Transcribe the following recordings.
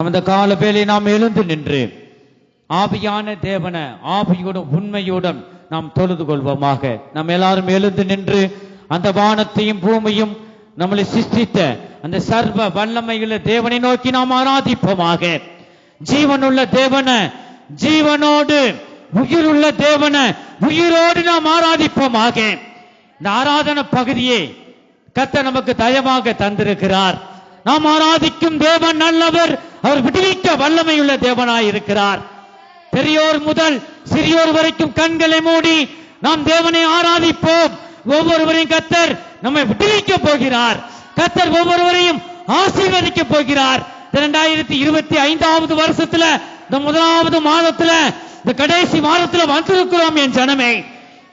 அந்த கால வேளை நாம் எழுந்து நின்று ஆவியான தேவன ஆவியோடும் உண்மையோடும் நாம் தொழுது கொள்வோமாக. நாம் எல்லாரும் எழுந்து நின்று அந்த வானத்தையும் பூமியும் நம்மளை சிருஷ்டித்த அந்த சர்வ வல்லமையுள்ள தேவனை நோக்கி நாம் ஆராதிப்போமாக. ஜீவனுள்ள தேவன ஜீவனோடு, உயிருள்ள தேவன உயிரோடு நாம் ஆராதிப்போமாக. இந்த ஆராதன பகுதியை கர்த்தர் நமக்கு தயவாக தந்திருக்கிறார். நாம் ஆராதிக்கும் தேவன் நல்லவர், அவர் விடுவிக்க வல்லமையுள்ள தேவனாய் இருக்கிறார். பெரியோர் முதல் சிறியோர் வரைக்கும் கண்களை மூடி நாம் தேவனை ஆராதிப்போம். ஒவ்வொருவரையும் கர்த்தர் நம்மை விடுவிக்க போகிறார். கர்த்தர் ஒவ்வொருவரையும் ஆசீர்வதிக்க போகிறார். 2025 வருஷத்துல இந்த முதலாவது மாதத்துல இந்த கடைசி மாதத்துல வந்திருக்கிறோம் என் ஜனமே.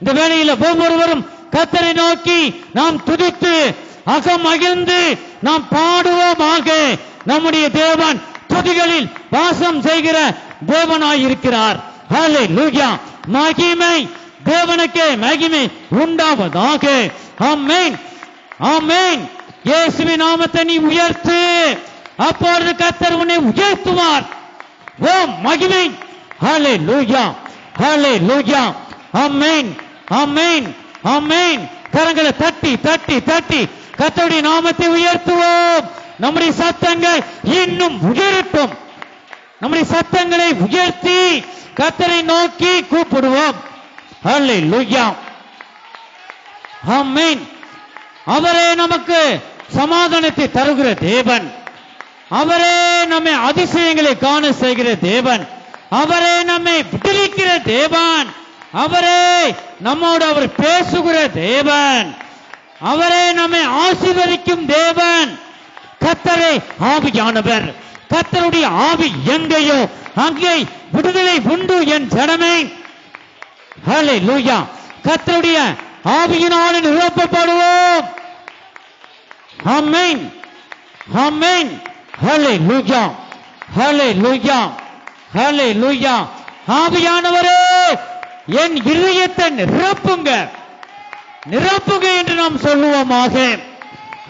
இந்த வேளையில ஒவ்வொருவரும் கர்த்தரை நோக்கி நாம் துதித்து அகமகிழ்ந்து நாம் பாடுவோமாக. நம்முடைய தேவன் துதிகளில் வாசம் செய்கிற தேவனாயிருக்கிறார். ஹல்லேலூயா. மகிமை தேவனுக்கே மகிமை உண்டாவதாக. ஆமென், ஆமென். இயேசுவின் நாமத்தை நீ உயர்த்து, அப்பொழுது கர்த்தர் உன்னை உயர்த்துவார். ஓ மகிமை. ஹல்லேலூயா, ஹல்லேலூயா. ஆமென், ஆமென், ஆமென். கரங்களை தட்டி தட்டி தட்டி கர்த்தருடைய நாமத்தை உயர்த்துவோம். நம்முடைய சத்தங்கள் இன்னும் உயரட்டும். நம்முடைய சத்தங்களை உயர்த்தி கர்த்தரை நோக்கி கூப்பிடுவோம். ஹல்லேலூயா. ஆமென். அவரே நமக்கு சமாதானத்தை தருகிற தேவன். அவரே நம்மை அதிசயங்களை காண செய்கிற தேவன். அவரே நம்மை விடுவிக்கிற தேவன். அவரே நம்மோடு அவர் பேசுகிற தேவன். அவரே நம்மை ஆசீர்வதிக்கும் தேவன். கர்த்தரே ஆவியானவர். கர்த்தருடைய ஆவி எங்கேயோ அங்கே விடுதலை உண்டு என் ஜனமே. ஹல்லேலூயா. கர்த்தருடைய ஆவியினால் நிரப்பப்படுவோம். ஆமென், ஆமென். ஹல்லேலூயா, ஹல்லேலூயா, ஹல்லேலூயா. ஆவியானவரே என் இதயத்தை நிரப்புங்க, நிரப்புங்க என்று நாம் சொல்லுவோமாக.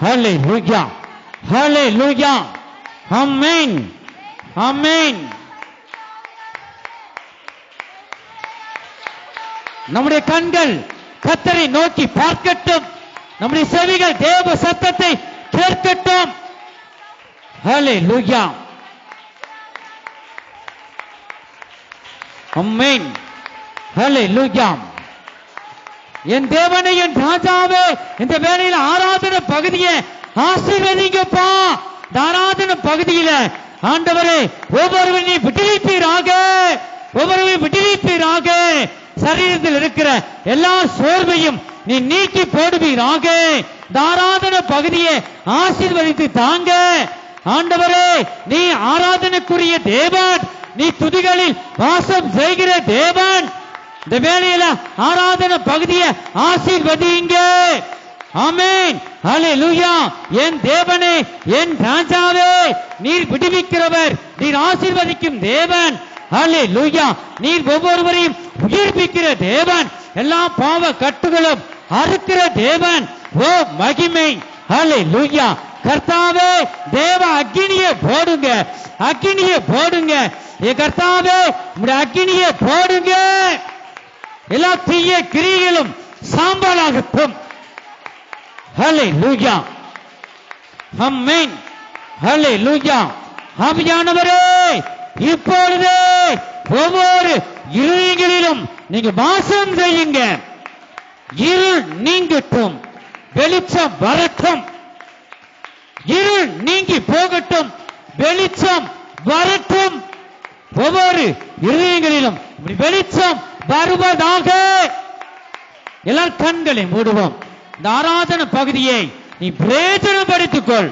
ஹல்லேலூயா, ஹல்லேலூயா. ஆமென், ஆமென். நம்முடைய கண்கள் கர்த்தரை நோக்கி பார்க்கட்டும். நம்முடைய செவிகள் தேவ சத்தத்தை கேட்கட்டும். ஹல்லேலூயா. ஆமென், ஹல்லேலூயா. என் தேவனே, என் ராஜாவே, இந்த வேளையில் ஆராதனை பகுதியை ஆசீர்வதிங்கப்பா. இந்த ஆராதனை பகுதியில ஆண்டவரே ஒவ்வொருவரையும் விடுவிப்பீராக, ஒவ்வொருவரையும் விடுவிப்பீராக. சரீரத்தில் இருக்கிற எல்லா சோர்வையும் நீ நீக்கி போடுவீராக. இந்த ஆராதனை பகுதியை ஆசீர்வதித்து தாங்க. ஆண்டவரே, நீ ஆராதனைக்குரிய தேவன், நீ துதிகளில் வாசம் செய்கிற தேவன். இந்த வேளையில ஆராதனை பகுதியை ஆசீர்வதிங்க. ஆமென், ஹல்லேலூயா. என் தேவனே, என் ராஜாவே, நீர் விடுவிக்கிறவர், நீர் ஆசீர்வதிக்கும் தேவன். ஹல்லேலூயா. நீர் ஒவ்வொருவரையும் உயிர்ப்பிக்கிற தேவன், எல்லா பாவ கட்டுகளும் அறுக்கிற தேவன். ஓ மகிமை. ஹல்லேலூயா. கர்த்தாவே, தேவ அக்கினியை போடுங்க, அக்கினியை போடுங்க. ஏ கர்த்தாவே, உம்முடைய அக்கினியை போடுங்க. எல்லா தீய கிரியைகளும் சாம்பலாகட்டும். ஹல்லேலூயா. ஆமென், ஹல்லேலூயா. ஆவியானவரே, இப்பொழுதே ஒவ்வொரு இருளிலும் நீங்க வாசம் செய்யுங்க. இருள் நீங்கட்டும், வெளிச்சம் வரட்டும். இருள் நீங்கி போகட்டும், வெளிச்சம் வரட்டும். ஒவ்வொரு இருதயங்களிலும் வெளிச்சம் வருவதாக. எல்லா கண்களை மூடுவோம். இந்த ஆராதனை பகுதியை நீ பிரயோஜனப்படுத்திக் கொள்.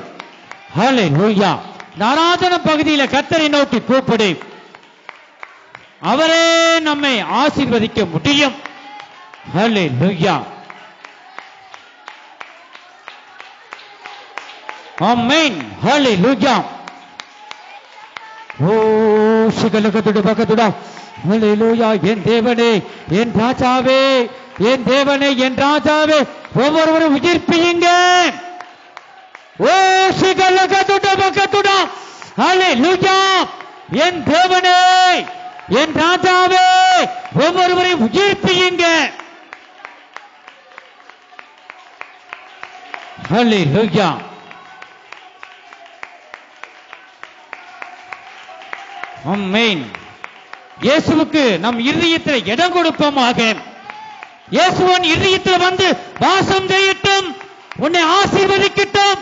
ஹல்லேலூயா. இந்த ஆராதனை பகுதியில கர்த்தரை நோக்கி கூப்பிடு. அவரே நம்மை ஆசீர்வதிக்க முடியும். ஹல்லேலூயா. ஆமென், ஹல்லேலூயா. ஓ சிகலகதுட பகதுட. ஹல்லேலூயா. என் தேவனே, என் ராஜாவே, என் தேவனே, என் ராஜாவே, ஒவ்வொருவரும் உயிர்ப்பியுங்க. ஓ சிகலகதுட பகதுட. ஹல்லேலூயா. என் தேவனே, என் ராஜாவே, ஒவ்வொருவரையும் உயர்த்தியுங்க. ஹல்லேலூயா. ஆமென். இயேசுவுக்கு நம் இருதயத்தில் இடம் கொடுப்போமாக. இயேசுவின் இருதயத்தில் வந்து வாசம் செய்யட்டும், உன்னை ஆசீர்வதிக்கட்டும்.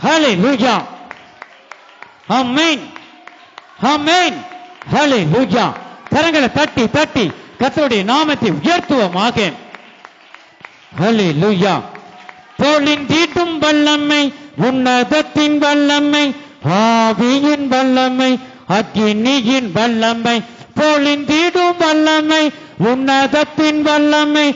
ஹல்லேலூயா. ஆமென், ஆமென், ஹல்லேலூயா. கரங்களை தட்டி தட்டி கர்த்தருடைய நாமத்தை உயர்த்துவோமாக. ஹல்லேலூயா. தோளின் தீட்டும் வல்லமை, உன்னதத்தின் வல்லமை, ஆவியின் வல்லமை, அக்கினியின் வல்லமை. தோளின் தீடும் வல்லமை, உன்னதத்தின் வல்லமை,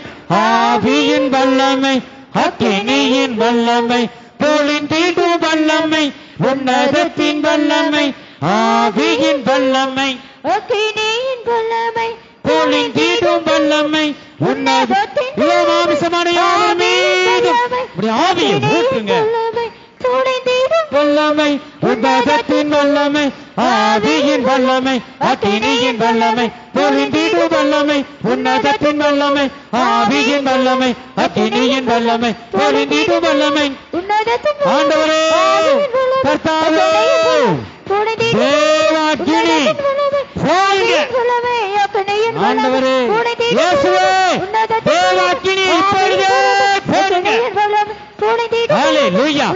ஆவியின் வல்லமை, அக்கினியின் வல்லமை. தோளின் தீடும் வல்லமை, உன்னதத்தின் வல்லமை, ஆவியின் வல்லமை, அக்கினியின் வல்லமை. தோளின் தீடும் வல்லமை, உன்னதத்தின் மாமிசமான யாவர் மீதும் ஆவியை ஊற்றுங்க. வல்லமை, உன்னதத்தின் வல்லமை, ஆவியின் வல்லமை, அக்கினியின் வல்லமை. தோளின் தீடும் வல்லமை, உன்னதத்தின் வல்லமை, ஆவியின் வல்லமை, அக்கினியின் வல்லமை. தோளின் தீடும் வல்லமை. ஆண்டவரே, கர்த்தாவே, தேவாக்கினி போங்க. ஆண்டவரே, இயேசுவே, தேவாக்கினி இப்பொழுதே போடுங்க. ஹல்லேலூயா.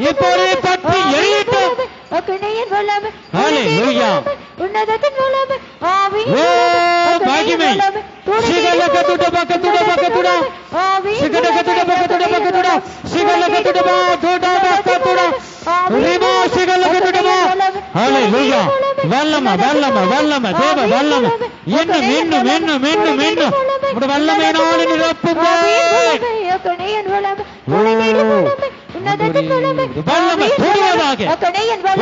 இப்பொழுதே பற்றி எரியட்டும். ஹல்லேலூயா. ஓ மகிமை. சிகலகதுட பக்கதுட பக்கதுட, சிகலகதுட பக்கதுட பக்கதுட, சிகலகதுட பக்கதுட பக்கதுட, ரிமோ சிகலகதுட. ஹல்லேலூயா. வல்லமை, வல்லமை, வல்லமை, தேவ வல்லமை. இன்னும் இன்னும் இன்னும் இன்னும் இன்னும் உம்முடைய வல்லமையினால் நிரப்புங்க. வல்லமை தொடுவதாக,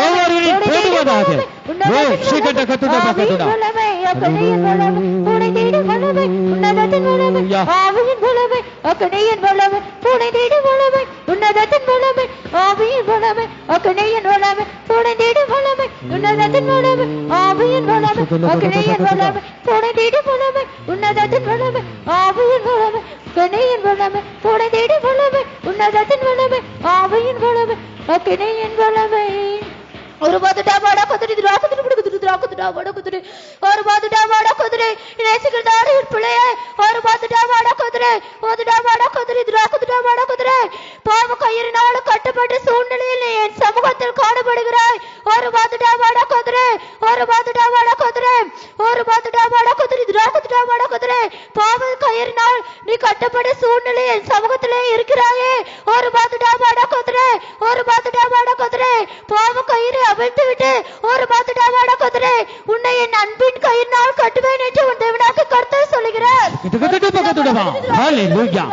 ஒவ்வொருவரையும் தொடுவதாக. ஓ சிகட கத்துட பக்கத்துட. ஒரு பாத்துட்டா வாடா குதிரை திராக்குதிரை குடுக்குது திராக்குதுடா வாடா குதிரை ஒரு பாத்துட்டா வாடா குதிரை நேசிக்கிறதாரு பிள்ளையே ஒரு பாத்துட்டா வாடா குதிரை ஓதுடா வாடா குதிரை திராக்குதுடா வாடா குதிரை பாவ கயிறினால கட்டப்பட்ட சூழ்நிலையில் என் சமூகத்தில் காணப்படுகிறாய் ஒரு பாத்துட்டா வாடா குதிரை ஒரு பாத்துட்டா வாடா குதிரை ஒரு பாத்துட்டா வாடா குதிரை திராக்குதுடா வாடா குதிரை பாவ கயிறினால் நீ கட்டப்பட்ட சூழ்நிலையில் என் சமூகத்திலே இருக்கிறாயே ஒரு பாத்துட்டா வாடா குதிரை ஒரு பாத்துட்டா வாடா குதிரை பாவ கயிறு அவிழ்த்து விட்டு ஒரு பாத்துட்டா வாடா குதிரை உன்னை என் அன்பின் கயிறினால் கட்டுவேன் என்று உன் தேவனாகிய கர்த்தர் சொல்கிறார். ஹல்லேலூயா.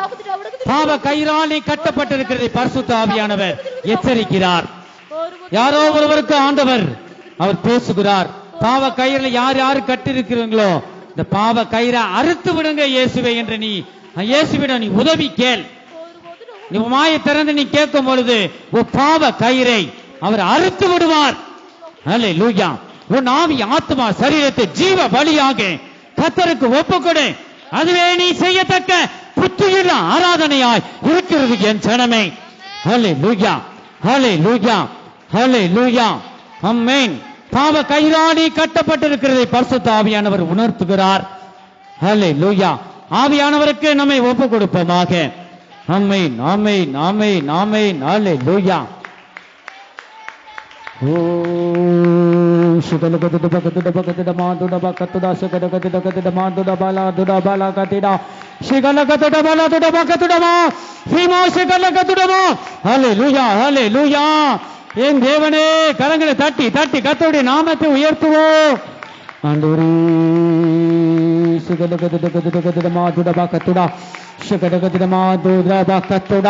பாவ கயிறால் நீ கட்டப்பட்டிருக்கிறதை பரிசுத்த ஆவியானவர் எச்சரிக்கிறார். யாரோ ஒருவருக்கு ஆண்டவர் அவர் பேசுகிறார். பாவ கயிறுல யார் யாரு கட்டிருக்கிறீங்களோ இந்த பாவ கயிறை அறுத்து விடுங்க இயேசுவே என்று நீ இயேசுவிடம் நீ உதவி கேள். நீ வாயை திறந்து நீ கேட்கும் பொழுது உன் பாவ கயிறை அவர் அறுத்து விடுவார். ஹல்லேலூயா. உன் ஆவி ஆத்மா சரீரத்தை ஜீவ பலியாக கர்த்தருக்கு ஒப்புக்கொடு. அதுவே நீ செய்யத்தக்க புத்துயிர் ஆராதனையாய் இருக்கிறது என் ஜனமே. ஹல்லேலூயா, ஹல்லேலூயா, ஹல்லேலூயா. ஆமென். பாவ கயிறாடி கட்டப்பட்டிருக்கிறதை பரிசுத்த ஆவியானவர் உணர்த்துகிறார். ஹல்லேலூயா. ஆவியானவருக்கு நம்மை ஒப்புக் கொடுப்போமாக. ஆமென், ஆமென், ஆமென், ஆமென். ஹல்லேலூயா. ஓ சுகலகதுட பகதுட பகதுட மாதுட பகதுட சுகலகதுட கதுட மாதுட பாலாதுட பாலாகதிட சுகலகதுட பாலாதுட பகதுடமா ஹீமா சுகலகதுடமா. ஹல்லேலூயா, ஹல்லேலூயா. என் தேவனே, கரங்களை தட்டி தட்டி கர்த்தருடைய நாமத்தை உயர்த்துவோம். ஆண்டவரே, சுகலகதுட கதுட கதுட மாதுட பகதுட சுகலகதுட மாதுட பகதுட.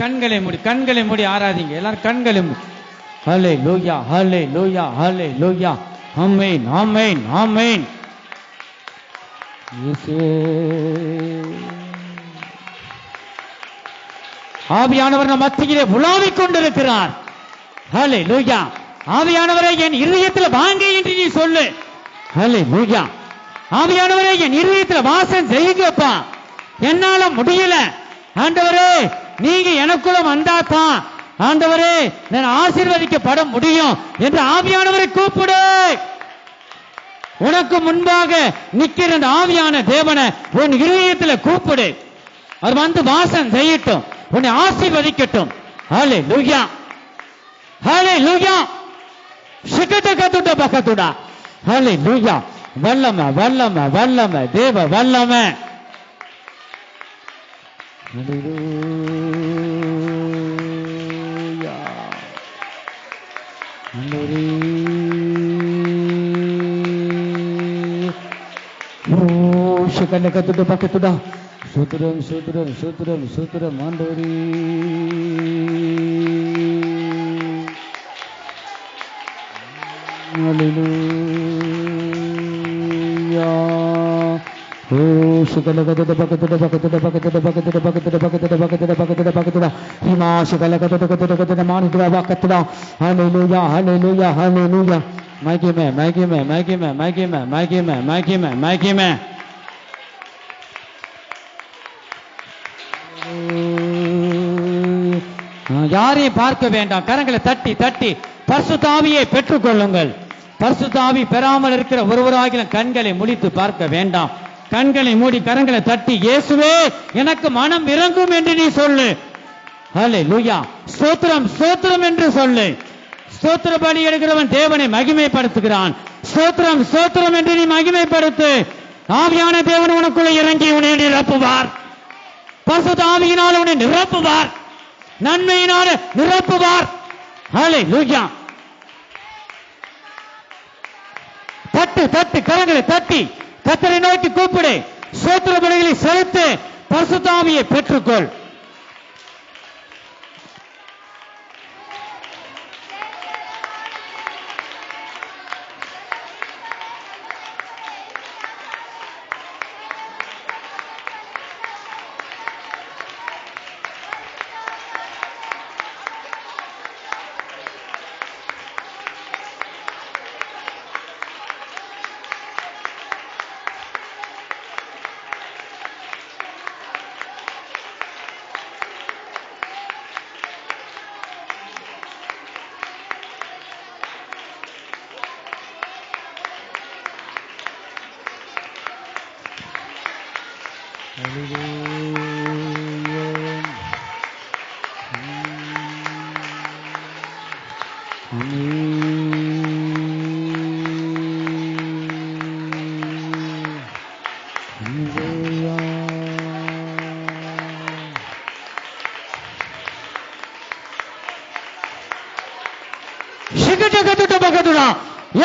கண்களை மூடி, கண்களை மூடி ஆராதிங்க. எல்லாரும் கண்களை மூடி. ஹல்லேலூயா ஹல்லேலூயா ஹல்லேலூயா. ஆமென் ஆமென் ஆமென். இயேசுவே. ஆவியானவர் நம் மத்தியிலே உலாவிக் கொண்டிருக்கிறார். ஹல்லேலூயா. ஆவியானவரை என் இருதயத்தில் வாங்க என்று நீ சொல்லு. ஹல்லேலூயா. ஆவியானவரை என் இருதயத்தில் வாசம் செய்யுங்கப்பா. என்னால முடியல ஆண்டவரே, நீங்க எனக்குள்ள வந்தாதான் ஆண்டவரே நான் ஆசீர்வதிக்கப்பட முடியும் என்று ஆவியானவரை கூப்பிடு. உனக்கு முன்பாக நிக்கிற அந்த ஆவியான தேவனை உன் இருதயத்தில் கூப்பிடு. அவர் வந்து வாசம் செய்யட்டும், உன்னை ஆசீர்வதிக்கட்டும். ஹல்லேலூயா ஹல்லேலூயா. சிகதகதுட பகதுடா. ஹல்லேலூயா. வல்லமை வல்லமை வல்லமை தேவ வல்லமை. ஹல்லேலூயா ஹல்லேலூயா. ஓ சிகதகதுட பகதுடா. சூத்திரம் சூத்திரம் சூத்திரம் சூத்திரம் ஆண்டவரே. ஹல்லேலூயா. ஓ சுகலகதட பகதட பகதட பகதட பகதட பகதட பகதட பகதட பகதட பகதட ஹிமா சுகலகதட பகதட மானிதா பகதட. ஹல்லேலூயா ஹல்லேலூயா ஹல்லேலூயா. மகிமை மகிமை மகிமை மகிமை மகிமை மகிமை மகிமை. யாரையும் பார்க்க வேண்டாம். கரங்களை தட்டி தட்டி பரிசுத்த ஆவியை பெற்றுக் கொள்ளுங்கள். பரிசுத்த ஆவி பெறாமல் இருக்கிற ஒருவராகிலும் கண்களை முடித்து பார்க்க வேண்டாம். கண்களை மூடி கரங்களை தட்டி இயேசுவே எனக்கு மனம் இறங்கும் என்று நீ சொல்லு. ஹல்லேலூயா. ஸ்தோத்திரம் ஸ்தோத்திரம் என்று சொல்லு. ஸ்தோத்திர பலி எடுக்கிறவன் தேவனை மகிமைப்படுத்துகிறான். ஸ்தோத்திரம் ஸ்தோத்திரம் என்று நீ மகிமைப்படுத்து. ஆவியான தேவன் உனக்குள்ள இறங்கி உன்னை நிரப்புவார். பரிசுத்த ஆவியினால் உன்னை நிரப்புவார். நன்மையினால நிரப்புவார். ஹல்லேலூயா. தட்டு தட்டு கரங்களை தட்டி கர்த்தரை நோக்கி கூப்பிடு. ஸ்தோத்திர பலிகளை செலுத்து. பரிசுத்த ஆவியை பெற்றுக்கொள்.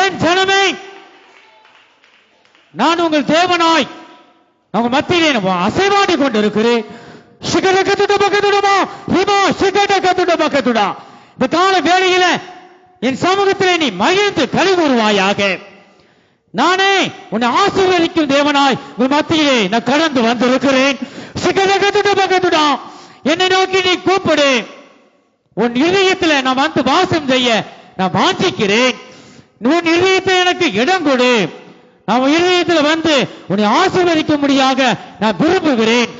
என் ஜனமே, நான் உங்கள் தேவனாய் உங்கள் மத்தியிலே அசைவாடி கொண்டிருக்கிறேன். இந்த கால வேளையில என் சமூகத்திலே நீ மகிழ்ந்து களி கூறுவாயாக. நானே உன்னை ஆசீர்வதிக்கும் தேவனாய் உன் மத்தியிலே நான் கடந்து வந்திருக்கிறேன். என்னை நோக்கி நீ கூப்பிடு. உன் இதயத்தில் நான் வந்து வாசம் செய்ய நான் வாஞ்சிக்கிறேன். உன் இதயத்தை எனக்கு இடம் கொடு. நான் இதயத்தில் வந்து உன்னை ஆசீர்வதிக்க முடியாக நான் விரும்புகிறேன்.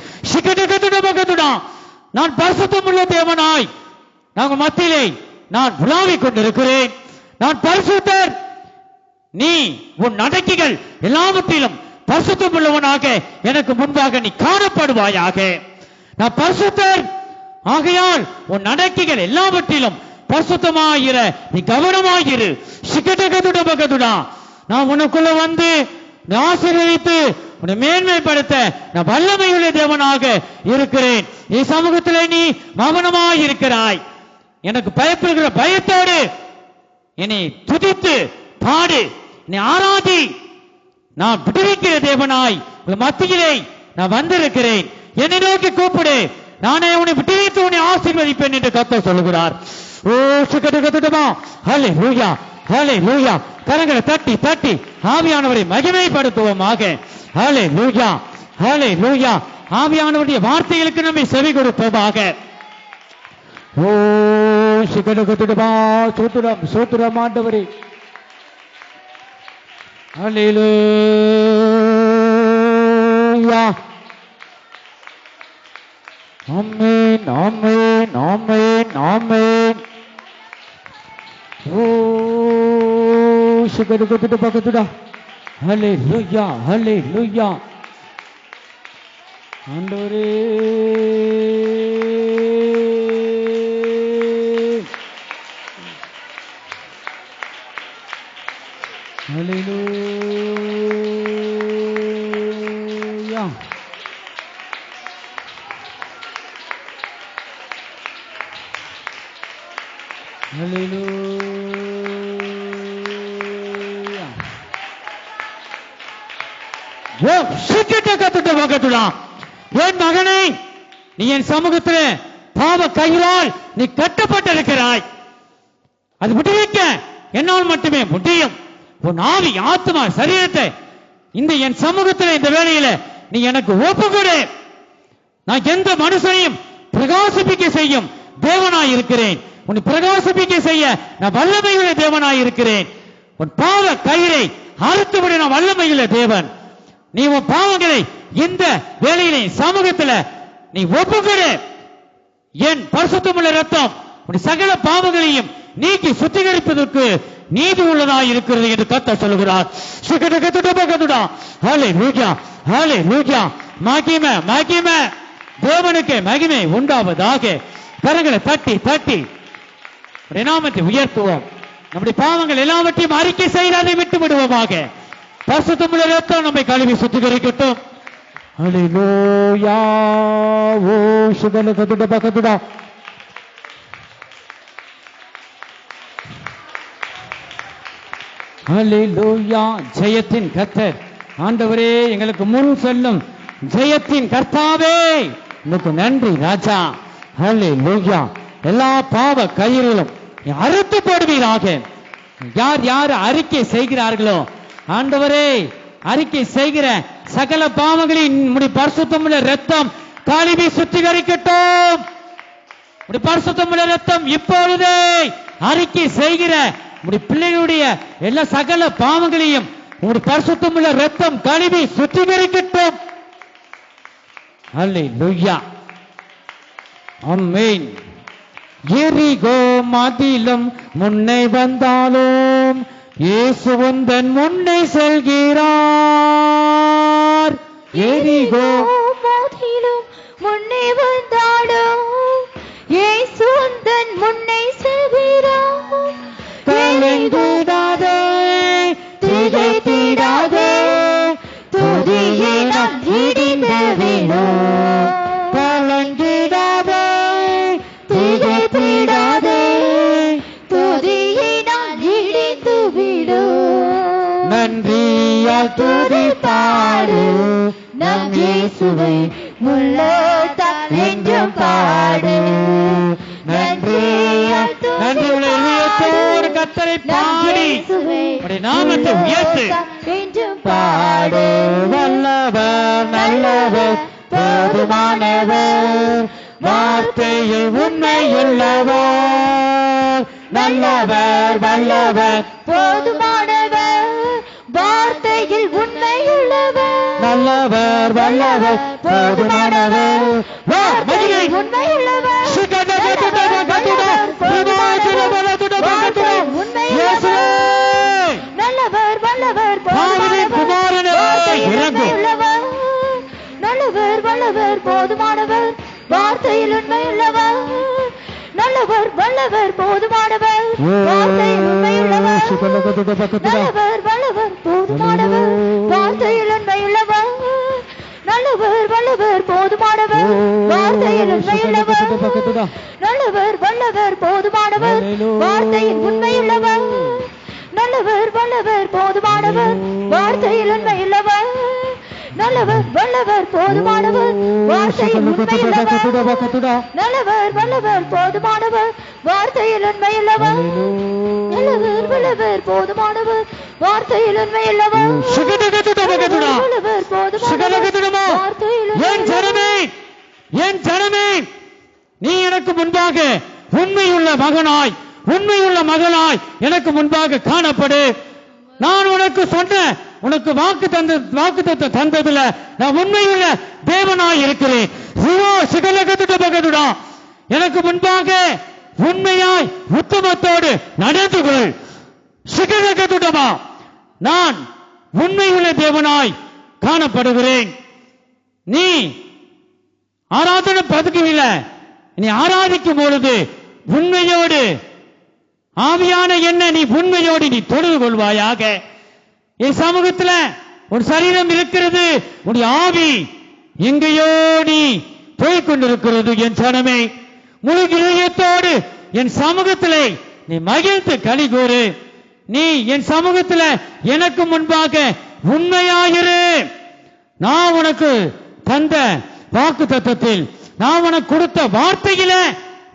நான் பரிசுத்தமுள்ள தேவனாய் நாங்கள் மத்தியிலே நான் உலாவிக் கொண்டிருக்கிறேன். நான் பரிசுத்தர். நீ உன் நடக்கைகள் எல்லாவற்றிலும் பரிசுத்தமுள்ளவனாக எனக்கு முன்பாக நீ காணப்படுவாயாக. நான் பரிசுத்தர். ஆகையால் உன் நடக்கைகள் எல்லாவற்றிலும் பரிசுத்தமாயிர நீ கவனமாயிரு. நான் உனக்குள்ள வந்து ஆசீர்வதித்து உன்னை மேன்மைப்படுத்த நான் வல்லமையுள்ள தேவனாக இருக்கிறேன். நீ சமூகத்திலே நீ மௌனமாயிருக்கிறாய். எனக்கு பயப்படுகிற பயத்தோடு என்னை துதித்து பாடு, என்னை ஆராதி. நான் விடுவிக்கிற தேவனாய் மத்தியிலே நான் வந்திருக்கிறேன். என்னை நோக்கி கூப்பிடு. நானே உன்னை விடுவித்து உன்னை ஆசீர்வதிப்பேன் என்று கர்த்தர் சொல்லுகிறார். ஓ ஓ சுகடுகடுமா. ஹல்லேலூயா ஹல்லேலூயா. கரங்களை தட்டி தட்டி ஆவியானவரை மகிமைப்படுத்துவோமாக. ஹல்லேலூயா ஹல்லேலூயா. ஆவியானவருடைய வார்த்தைகளுக்கு நம்மை செவி கொடுப்போமாக. ஓ சுகடுகடுமா. சோத்திரம் சோத்திரம் ஆண்டவரே. ஹல்லேலூயா. ஆமென் ஆமென் ஆமென் ஆமென். ஓ சுகடுகடுடா பகடுடா. ஹல்லேலூயா ஹல்லேலூயா. ஆண்டவரே ஹல்லேலூயா. ஹல்லேலூயா. ஓ சுகடுகடுடா பகடுடா. என் மகனே, நீ என் சமூகத்தில் பாவ கயிறால் நீ கட்டப்பட்டிருக்கிறாய். அது விடுவிக்க என்னால் மட்டுமே முடியும். உன் ஆவி ஆத்மா சரீரத்தை இந்த என் சமூகத்தில் இந்த வேளையில நீ எனக்கு ஒப்புக்கொடு. நான் எந்த மனுஷனையும் பிரகாசிப்பிக்க செய்யும் தேவனாய் இருக்கிறேன். உன்னை பிரகாசிப்பிக்க செய்ய நான் வல்லமையுள்ள தேவனாய் இருக்கிறேன். உன் பாவ கயிறை அறுத்துவிட நான் வல்லமையுள்ள தேவன். நீ உன் பாவங்களை இந்த வேளையிலே சமூகத்தில் நீ ஒப்புக்கொடு. என் பரிசுத்தமுள்ள ரத்தம் உன் சகல பாவங்களையும் நீக்கி சுத்திகரிப்பதற்கு நீதி உள்ளதாய் இருக்கிறது என்று கர்த்தர் சொல்கிறார். ஹல்லேலூயா ஹல்லேலூயா. மகிமை மகிமை தேவனுக்கு மகிமை உண்டாவதாக. கரங்களை தட்டி தட்டி நாமத்தை உயர்த்துவோம். நம்முடைய பாவங்கள் எல்லாவற்றையும் அறிக்கை செய்யாதை விட்டு விடுவோமாக. பரிசுத்தமுள்ள ரத்தம் நம்மை கழுவி சுத்திகரிக்கட்டும். ஹல்லேலூயா. ஓ சுகடுகடுடா பகடுடா. ஹல்லேலூயா. ஜெயத்தின் கர்த்தர் ஆண்டவரே, எங்களுக்கு முன் செல்லும் ஜெயத்தின் கர்த்தாவே உமக்கு நன்றி ராஜா. ஹல்லேலூயா. எல்லா பாவ கயிறுகளும் அறுத்து போடுவீராக. யார் யார் அறிக்கை செய்கிறார்களோ ஆண்டவரே, அறிக்கை செய்கிற சகல பாவங்களின் உம்முடைய பரிசுத்தமுள்ள ரத்தம் கழுவி சுத்திகரிக்கட்டும். உம்முடைய பரிசுத்தமுள்ள ரத்தம் இப்பொழுதே அறிக்கை செய்கிற உம்முடைய பிள்ளைகளுடைய எல்லா சகல பாவங்களையும் உம்முடைய பரிசுத்தமுள்ள ரத்தம் கழுவி சுத்திகரிக்கட்டும். ஹல்லேலூயா. ஆமென். எரிகோ மதிலும் முன்னே வந்தாலும் இயேசு உந்தன் முன்னே செல்கிறார். எரிகோ மதிலும் முன்னே வந்தாலும் இயேசு உந்தன் முன்னே செல்கிறார். கலங்கிடாதே திகைத்திடாதே துதியே நம் இடிந்து விழும். கலங்கிடாதே திகைத்திடாதே துதியை நான் இடிந்து விடும். நன்றியால் துதிப்பாடு நம் இயேசுவை உள்ளத்தால் என்றும் பாடு. நன்றியால் நன்றி உள்ள இதயத்தோடு கர்த்தரை பாடி உம்முடைய நாமத்தை உயர்த்து என்றும் பாடு. வல்லவர் நல்லவர் போதுமானவர் வார்த்தையில் உண்மையுள்ளவர். நல்லவர் வல்லவர் போதுமானவர் வார்த்தையில் உண்மையுள்ளவர். நல்லவர் வல்லவர் போதுமானவர் வார்த்தையில் உண்மையுள்ளவர். நல்லவர் வல்லவர் போதுமானவர். நல்லவர் வல்லவர் போதுமானவர் வார்த்தையில் உண்மையுள்ளவர். நல்லவர் வல்லவர் போதுமானவர் வார்த்தையில் உண்மையுள்ளவர். நல்லவர் வல்லவர் போதுமானவர் வார்த்தையில் உண்மையுள்ளவர். நல்லவர் வல்லவர் போதுமானவர் வார்த்தையில் உண்மையுள்ளவர். நல்லவர் வல்லவர் போதுமானவர் வார்த்தையில் உண்மையுள்ளவர். நல்லவர் வல்லவர் போதுமானவர் வார்த்தையில் உண்மையுள்ளவர். நல்லவர் வல்லவர் போதுமானவர் வார்த்தையில் உண்மையுள்ளவர் நல்லவர் வல்லவர் போதுமானவர் வார்த்தையில் உண்மையுள்ளவர் நல்லவர் வல்லவர் போதுமானவர் வார்த்தையில் உண்மையுள்ளவர் வல்லவர் போதுமானவர் என் ஜனமே நீ எனக்கு முன்பாக உண்மையுள்ள மகனாய் எனக்கு முன்பாக காணப்படு. நான் உனக்கு சொன்ன உனக்கு வாக்கு தந்ததுல நான் உண்மையுள்ள தேவனாய் இருக்கிறேன். எனக்கு முன்பாக உண்மையாய் உத்தமத்தோடு நடந்து கொள். சிகரகதுடமா நான் உண்மையுள்ள தேவனாய் காணப்படுகிறேன். நீ ஆராதனை பதுக்கையில நீ ஆராதிக்கும் பொழுது உண்மையோடு ஆவியான என்ன நீ உண்மையோடு நீ தொடர்பு கொள்வாயாக. என் சமூகத்துல உன் சரீரம் இருக்கிறது, உன் ஆவி எங்கேயோ நீ போய்கொண்டிருக்கிறது. என் ஜனமே முழு இதயத்தோடு என் சமூகத்திலே நீ மகிழ்ந்து களி கூறு. நீ என் சமூகத்துல எனக்கு முன்பாக உண்மையாயிரு. நான் உனக்கு தந்த வாக்கு தத்தத்தில் நான் உனக்கு கொடுத்த வார்த்தையில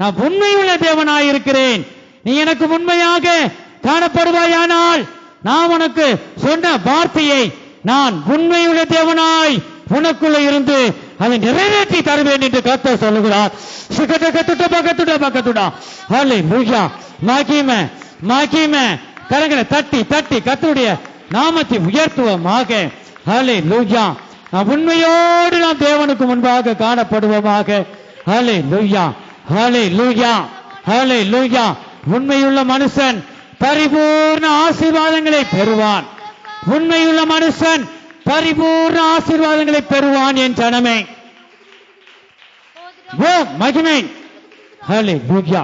நான் உண்மையுள்ள தேவனாயிருக்கிறேன். நீ எனக்கு உண்மையாக காணப்படுவாயானால் நான் உனக்கு சொன்ன வார்த்தையை நான் உண்மையுள்ள தேவனாய் உனக்குள்ள இருந்து அதை நிறைவேற்றி தருவேன் என்று கர்த்தர் சொல்லுகிறார். கரங்களை தட்டி தட்டி கர்த்தருடைய நாமத்தை உயர்த்துவோமாக. ஹல்லேலூயா. நாம் உண்மையோடு நாம் தேவனுக்கு முன்பாக காணப்படுவோமாக. ஹல்லேலூயா, ஹல்லேலூயா, ஹல்லேலூயா. உண்மையுள்ள மனுஷன் பரிபூர்ண ஆசீர்வாதங்களை பெறுவான். உண்மையுள்ள மனுஷன் பரிபூர்ண ஆசீர்வாதங்களை பெறுவான். என் ஜனமே ஓ மகிமை. ஹல்லேலூயா.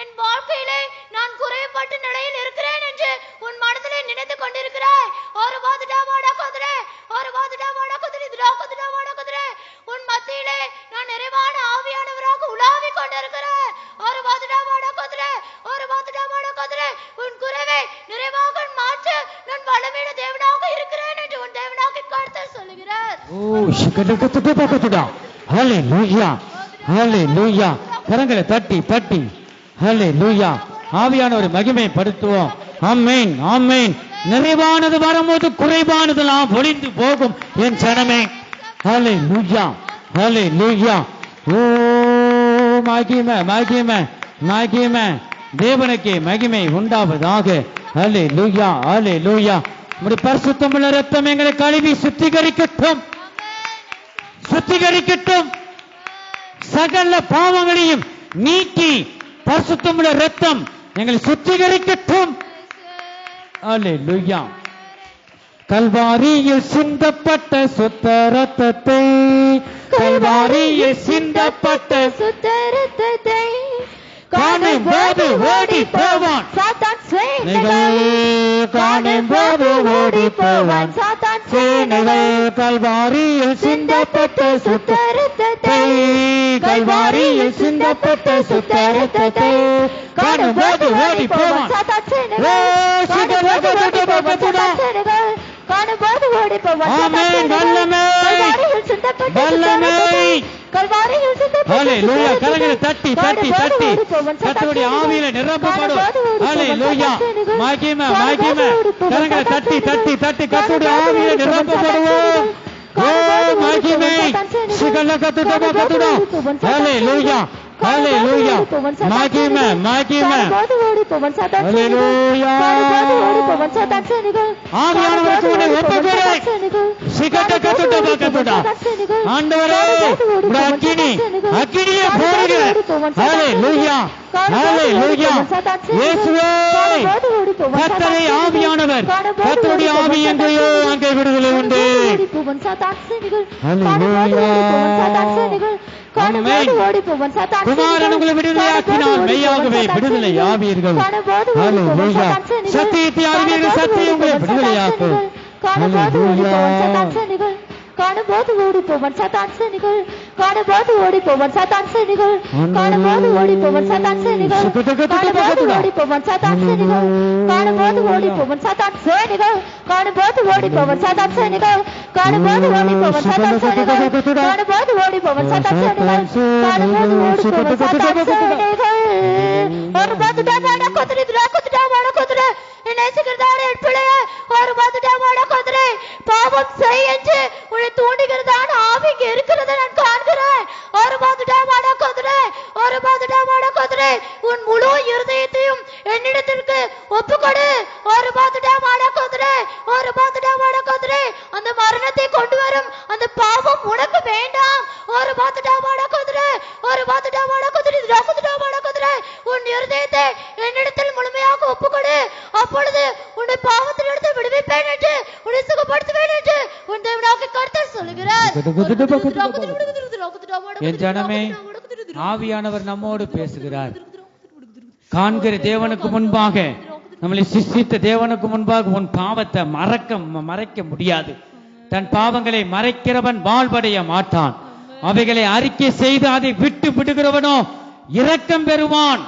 என் வாழ்க்கையிலே நான் குறைபட்ட நிலையில் இருக்கிறேன் என்று உன் மனதிலே நினைத்து கொண்டிருக்கிறாய். உன் மத்தியிலே நான் நிறைவான ஆவியானவராக உலாவிக் கொண்டிருக்கிறேன். உன் குறைவை நிறைவாக மாற்ற நான் வல்லமையுள்ள தேவனாக இருக்கிறேன் என்று உன் தேவனாக கர்த்தர் சொல்லுகிறார். ஹல்லேலூயா, ஹல்லேலூயா. கரங்களை தட்டி தட்டி ஹல்லேலூயா. ஆவியானவரை மகிமைப்படுத்துவோம். ஆமென், ஆமென். நிறைவானது வரும்போது குறைவானதெல்லாம் ஒளிந்து போகும். என் ஜனமே ஹல்லேலூயா, ஹல்லேலூயா. ஓ மகிமை, மகிமை, மகிமை. தேவனுக்கே மகிமை உண்டாவதாக. ஹல்லேலூயா, ஹல்லேலூயா. நம்முடைய பரிசுத்தமுள்ள இரத்தம் எங்களை கழுவி சுத்திகரிக்கட்டும், சுத்திகரிக்கட்டும். சகல பாவங்களையும் நீக்கி பரிசுத்தமுள்ள இரத்தம் எங்களை சுத்திகரிக்கட்டும். அல்லேலூயா. கல்வாரியில் சிந்தப்பட்ட சுத்த இரத்தத்தை, கல்வாரியில் சிந்தப்பட்ட சுத்த இரத்தத்தை காணும் போது ஓடி போவான் சாத்தான் சேனைகள், காணும் போது ஓடி போவான் சாத்தான் சேனைகள். கல்வாரியில் சிந்தப்பட்ட சுத்த இரத்தத்தை, கல்வாரியில் சிந்தப்பட்ட சுத்த இரத்தத்தை காணும் போது ஓடி போவான் சாத்தான் சேனைகள். காணும்போது ஓடி போவான். ஆமென். வல்லமை, வல்லமை. கல்வாரியில் சிந்தப்பட்ட ஹல்லேலூயா. கரங்களை தட்டி தட்டி தட்டி கர்த்தருடைய ஆவியில நிரப்பப்படும். ஹல்லேலூயா. மகிமை, மகிமை. கரங்களை தட்டி தட்டி தட்டி கர்த்தருடைய ஆவியில நிரப்பப்படுவோம். ஓ மகிமை. சிகலகதுடபகதுடா. ஹல்லேலூயா, ஹல்லேலூயா. மகிமை, மகிமை. ஹல்லேலூயா. ஆவியானவருக்கு உன்னை ஒப்புக்கொடுக்கிறேன். சிகலகதுடபகதுடா. ஆண்டவரே உம்முடைய அக்கினி, அக்கினியே போடுங்க. ஹல்லேலூயா, ஹல்லேலூயா. இயேசுவே கர்த்தரே ஆவியானவர், கர்த்தருடைய ஆவி எங்கேயோ அங்கே விடுதலை உண்டு. குமாரன் உங்களை விடுதலையாக்கினால் மெய்யாகவே விடுதலை ஆவீர்கள். ஹல்லேலூயா. சத்தியத்தை அறிவீர்கள், சத்தியம் உங்களை விடுதலையாக்கும். ஹல்லேலூயா. காணும்போது ஓடி போவன் சாத்தான் சேனைகள் காணும்போது ஓடி போவன் சாத்தான் சேனைகள் காணும்போது ஓடி போவன் சாத்தான் சேனைகள் காணும்போது ஓடி போவன் சாத்தான் சேனைகள் காணும்போது ஓடி போவன் சாத்தான் சேனைகள் காணும்போது ஓடி போவன் சாத்தான் சேனைகள் காணும்போது ஓடி போவன் சாத்தான் சேனைகள் காணும்போது ஓடி போவன் சாத்தான் சேனைகள் காணும்போது ஓடி போவன் சாத்தான் சேனைகள் ஒரு பாத்துடா வாடா கொத்துடி துராக்குடா வாடா கொத்துடா நேசிக்கிறதான என் பிள்ளையே ஒரு பாத்துடா வாடா கொத்துடே பாவம் செய் என்று உன்னை தூண்டுகிறதான ஆவி இங்கே இருக்கிறதை நான் காண்கிறேன் ஒரு பாத்துடா வாடா கொத்துடே ஒரு பாத்துடா வாடா கொத்துடே உன் முழு இருதயத்தையும் என்னிடத்திற்கு ஒப்புக்கொடு ஒரு பாத்துடா வாடா கொத்துடே ஒரு பாத்துடா வாடா கொத்துடே அந்த மரணத்தை கொண்டு வரும் அந்த பாவம் உனக்கு வேண்டாம் ஒரு பாத்துடா வாடா கொத்துடே ஒரு பாத்துடா வாடா கொத்துடே ராக்குடா வாடா கொத்துடே உன் இருதயத்தை என்னிடத்தில் முழுமையாக ஒப்புக்கொடு அப்பொழுது உன்னை பாவத்திலிருந்து விடுவிப்பேன் என்று உன்னை சுகப்படுத்துவேன் என்று உன் தேவனாகிய கர்த்தர் சொல்லுகிறார். என் ஜனமே ஆவியானவர் நம்மோடு பேசுகிறார். காண்கிற தேவனுக்கு முன்பாக நம்மளை சிருஷ்டித்த தேவனுக்கு முன்பாக உன் பாவத்தை மறைக்க முடியாது. தன் பாவங்களை மறைக்கிறவன் வாழ்வடைய மாட்டான். அவைகளை அறிக்கை செய்து அதை விட்டு விடுகிறவனோ இரக்கம் பெறுவான்.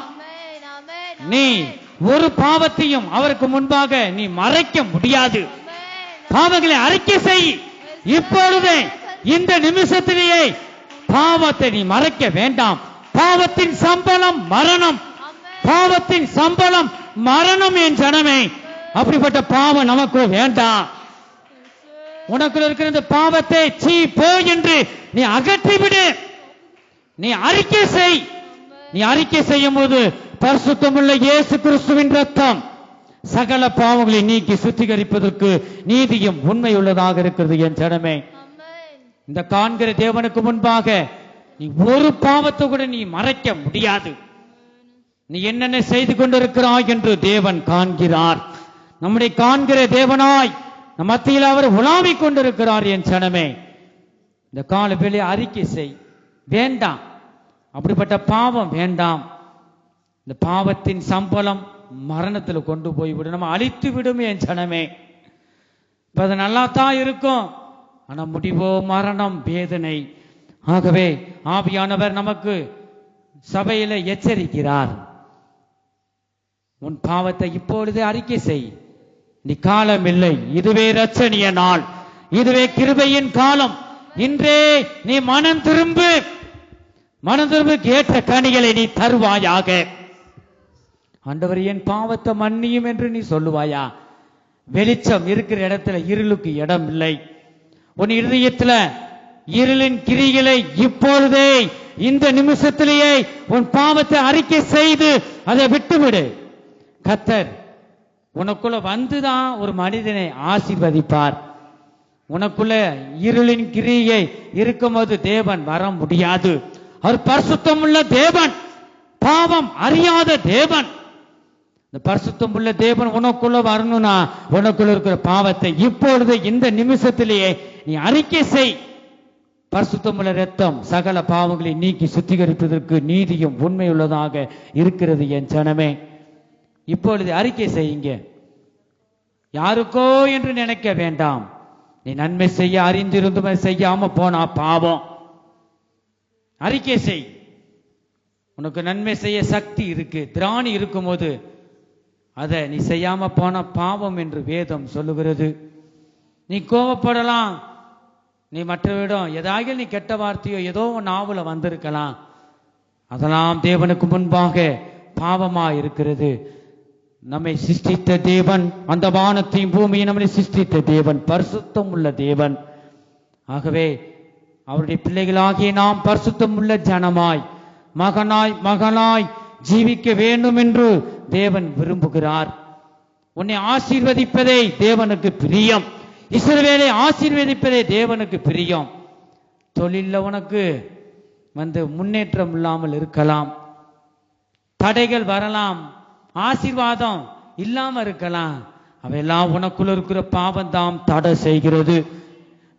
நீ ஒரு பாவத்தையும் அவருக்கு முன்பாக நீ மறைக்க முடியாது. பாவங்களை அறிக்கை செய். இப்பொழுதே இந்த நிமிஷத்திலேயே பாவத்தை நீ மறைக்க வேண்டாம். பாவத்தின் சம்பளம் மரணம். பாவத்தின் சம்பளம் மரணம். என் ஜனமே அப்படிப்பட்ட பாவம் நமக்கு வேண்டாம். உனக்குள்ள இருக்கிற இந்த பாவத்தை சீ போ என்று நீ அகற்றிவிடு. நீ அறிக்கை செய். நீ அறிக்கை செய்யும் போது பரிசுத்தமுள்ள இயேசு கிறிஸ்துவின் ரத்தம் சகல பாவங்களை நீக்கி சுத்திகரிப்பதற்கு நீதியும் உண்மை உள்ளதாக இருக்கிறது. என் ஜனமே இந்த காண்கிற தேவனுக்கு முன்பாக நீ ஒரு பாவத்தை கூட நீ மறைக்க முடியாது. நீ என்னென்ன செய்து கொண்டிருக்கிறாய் என்று தேவன் காண்கிறார். நம்முடைய காண்கிற தேவனாய் நம் மத்தியில் அவர் உலாவிக் கொண்டிருக்கிறார். என் ஜனமே இந்த கால வேளையை அறிக்கை செய். வேண்டாம், அப்படிப்பட்ட பாவம் வேண்டாம். இந்த பாவத்தின் சம்பளம் மரணத்தில் கொண்டு போய்விடும், நம்ம அழித்து விடும். என் ஜனமே இப்ப அது நல்லா தான் இருக்கும், ஆனா முடிவோ மரணம், வேதனை. ஆகவே ஆவியானவர் நமக்கு சபையில எச்சரிக்கிறார். உன் பாவத்தை இப்பொழுதே அறிக்கை செய். நீ காலம் இல்லை, இதுவே இரட்சணிய நாள், இதுவே கிருபையின் காலம். இன்றே நீ மனம் திரும்பு ஏற்ற கனிகளை நீ தருவாயாக. ஆண்டவர் என் பாவத்தை மன்னியும் என்று நீ சொல்லுவாயா? வெளிச்சம் இருக்கிற இடத்துல இருளுக்கு இடம் இல்லை. உன் இருதயத்துல இருளின் கிரிகளை இப்பொழுதே இந்த நிமிஷத்திலேயே உன் பாவத்தை அறிக்கை செய்து அதை விட்டுவிடு. கர்த்தர் உனக்குள்ள வந்துதான் ஒரு மனிதனை ஆசீர்வதிப்பார். உனக்குள்ள இருளின் கிரியை இருக்கும்போது தேவன் வர முடியாது. அவர் பரிசுத்தம் உள்ள தேவன், பாவம் அறியாத தேவன். இந்த பரிசுத்தம் உள்ள தேவன் உனக்குள்ள வரணும்னா உனக்குள்ள இருக்கிற பாவத்தை இப்பொழுது இந்த நிமிஷத்திலேயே நீ அறிக்கை செய். பரிசுத்தம் உள்ள ரத்தம் சகல பாவங்களை நீக்கி சுத்திகரிப்பதற்கு நீதியும் உண்மையுள்ளதாக இருக்கிறது. என் ஜனமே இப்பொழுது அறிக்கை செய்யுங்க. யாருக்கோ என்று நினைக்க வேண்டாம். நீ நன்மை செய்ய அறிந்திருந்தும் செய்யாம போனா பாவம். அறிக்கை செய். உனக்கு நன்மை செய்ய சக்தி இருக்கு, திராணி இருக்கும் போது அதை நீ செய்யாம போன பாவம் என்று வேதம் சொல்லுகிறது. நீ கோபப்படலாம், நீ மற்றவரிடம் ஏதாவது நீ கெட்ட வார்த்தையோ ஏதோ நாவல வந்திருக்கலாம். அதெல்லாம் தேவனுக்கு முன்பாக பாவமா இருக்கிறது. நம்மை சிருஷ்டித்த தேவன், அந்த வானத்தையும் பூமியை நம்மை சிருஷ்டித்த தேவன் பரிசுத்தம் உள்ள தேவன். ஆகவே அவருடைய பிள்ளைகளாகிய நாம் பரிசுத்தம் உள்ள ஜனமாய் மகனாய் ஜீவிக்க வேண்டும் என்று தேவன் விரும்புகிறார். உன்னை ஆசீர்வதிப்பதே தேவனுக்கு பிரியம். இஸ்ரவேலை ஆசீர்வதிப்பதே தேவனுக்கு பிரியம். தொழில உனக்கு முன்னேற்றம் இல்லாமல் இருக்கலாம், தடைகள் வரலாம், ஆசீர்வாதம் இல்லாம இருக்கலாம். அவையெல்லாம் உனக்குள்ள இருக்கிற பாவம் தான் தடை செய்கிறது.